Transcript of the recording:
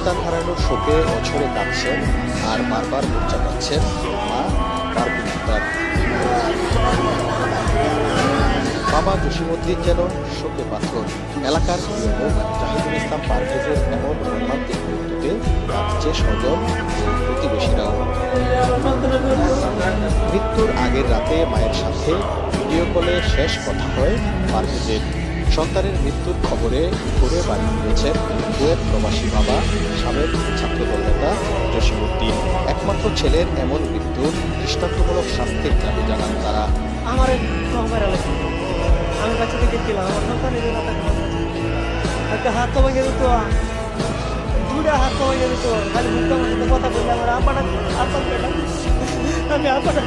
সন্তান হারানোর শোকে অঝরে কাঁদছেন আর বারবার বুক চাপাচ্ছেন মা পারভিন আক্তার। বাবা জসিমউদ্দিন যেন শোকে পাথর। এলাকার প্রিয় মুখ জাহিদুল ইসলাম পারভেজের এমন মর্মান্তিক মৃত্যুতে কাঁদছে স্বজন ও প্রতিবেশীরাও। মৃত্যুর আগের রাতে মায়ের সাথে ভিডিও কলে শেষ কথা হয় পারভেজের। সন্তানের মৃত্যুর খবরে ঘুরে বাড়ি ফিরেছেন কুয়েত প্রবাসী বাবা সাবেক ছাত্রদল নেতা জসিমউদ্দিন। একমাত্র ছেলের এমন মৃত্যুর দৃষ্টান্তমূলক শাস্তির দাবি জানান তারা। আমার আমি বাচ্চা থেকে গেলাম, আমার সন্তানের জন্য একটা হাত তো ভেঙে দিত, দুটা হাত তো ভেঙে দিত, খালি মুখটা আমার সাথে কথা বললে আমার আপাটা আমি আপাটা